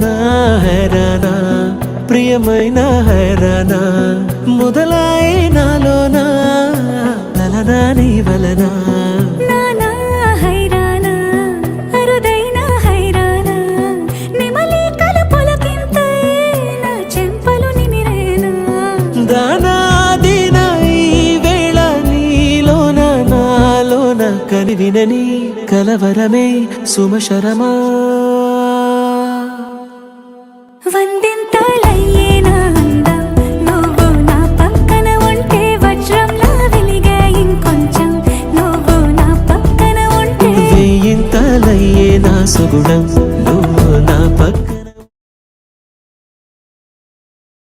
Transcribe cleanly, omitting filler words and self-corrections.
నా హైరానా ప్రియమైన హైరానా మొదలాయే నాలోనా లలనా నీ వలనా నానా హైరానా అరుదైన హైరానా నిమలి కలపులకింతై నా చెంపలు నిమిరేనా దానాదిన ఈ వేళ నీలోన నాలోన కలివినని కలవరమే సుమశరమా వందింతలయ్యేనా అందం నువ్వు నా పక్కన ఉంటే వజ్రంలా వెలిగే ఇంకొంచెం నువ్వు నా పక్కన ఉంటే వేయింతలయ్యే నా సుగుణం